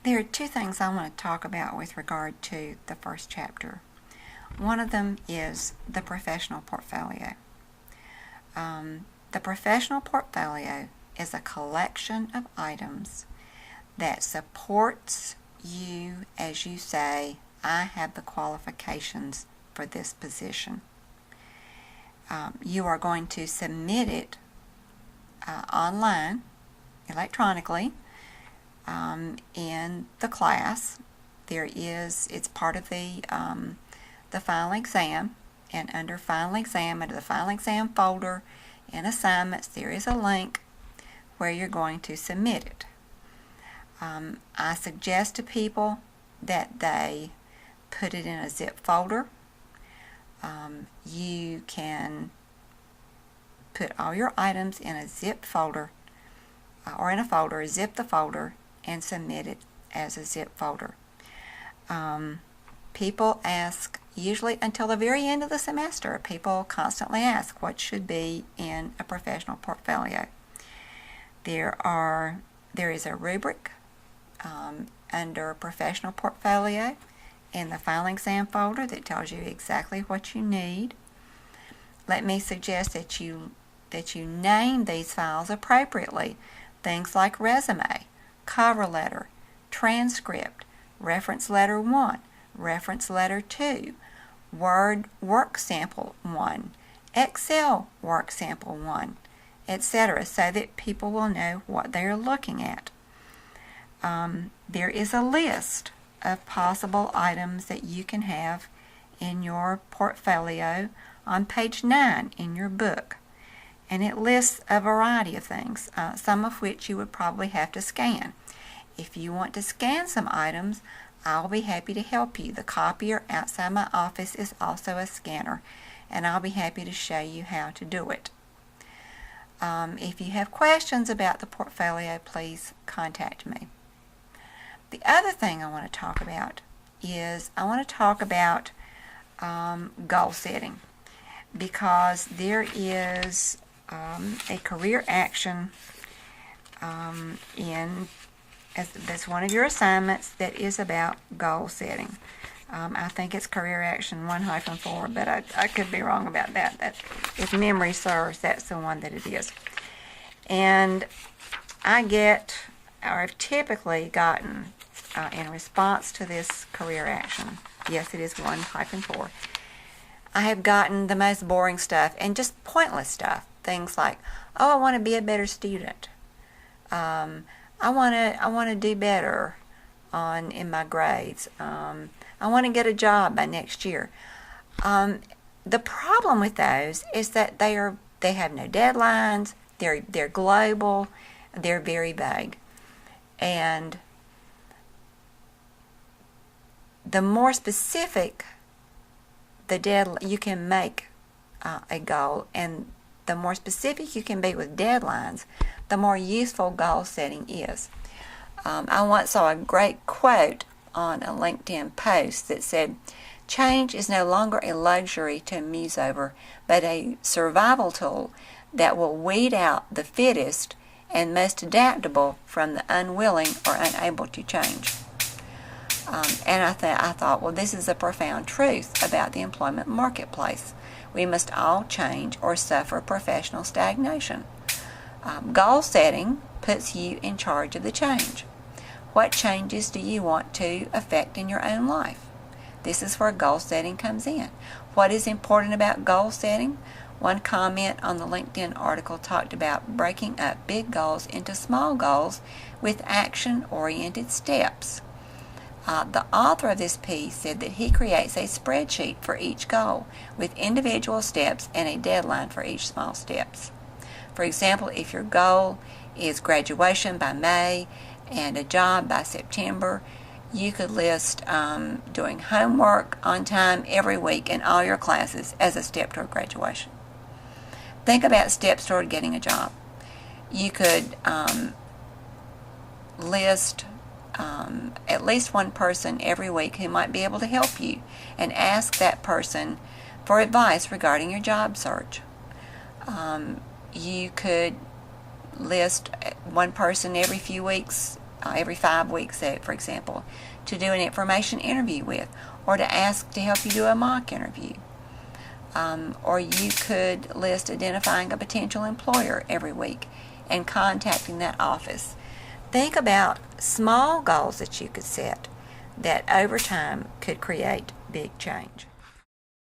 There are two things I want to talk about with regard to the first chapter. One of them is the professional portfolio. The professional portfolio is a collection of items that supports you as you say, I have the qualifications for this position. You are going to submit it online, electronically, in the class. It's part of the final exam, and under final exam, under the final exam folder in assignments, there is a link where you're going to submit it. I suggest to people that they put it in a zip folder. You can put all your items in a zip folder or in a folder, zip the folder, and submit it as a zip folder. People ask, usually until the very end of the semester, people constantly ask what should be in a professional portfolio. There is a rubric under professional portfolio in the final exam folder that tells you exactly what you need. Let me suggest that you name these files appropriately. Things like resume, cover letter, transcript, reference letter 1, reference letter 2, Word work sample 1, Excel work sample 1, etc., so that people will know what they are looking at. There is a list of possible items that you can have in your portfolio on page 9 in your book. And it lists a variety of things, some of which you would probably have to scan. If you want to scan some items, I'll be happy to help you. The copier outside my office is also a scanner, and I'll be happy to show you how to do it. If you have questions about the portfolio, please contact me. The other thing I want to talk about is goal setting, because there is a career action that's one of your assignments that is about goal setting. I think it's career action 1-4, but I could be wrong about that. If memory serves, that's the one that it is. And I've typically gotten, in response to this career action, yes, it is 1-4, I have gotten the most boring stuff and just pointless stuff. Things like, I want to be a better student. I want to do better in my grades. I want to get a job by next year. The problem with those is that they have no deadlines. They're global. They're very vague, and the more specific you can make a goal, and the more specific you can be with deadlines, the more useful goal setting is. I once saw a great quote on a LinkedIn post that said, "Change is no longer a luxury to muse over, but a survival tool that will weed out the fittest and most adaptable from the unwilling or unable to change." And I thought, well, this is a profound truth about the employment marketplace. We must all change or suffer professional stagnation. Goal setting puts you in charge of the change. What changes do you want to affect in your own life? This is where goal setting comes in. What is important about goal setting? One comment on the LinkedIn article talked about breaking up big goals into small goals with action-oriented steps. The author of this piece said that he creates a spreadsheet for each goal with individual steps and a deadline for each small steps. For example, if your goal is graduation by May and a job by September, you could list doing homework on time every week in all your classes as a step toward graduation. Think about steps toward getting a job. You could list at least one person every week who might be able to help you, and ask that person for advice regarding your job search. You could list one person every few weeks every 5 weeks, for example, to do an information interview with, or to ask to help you do a mock interview. Or you could list identifying a potential employer every week and contacting that office. Think about small goals that you could set that over time could create big change.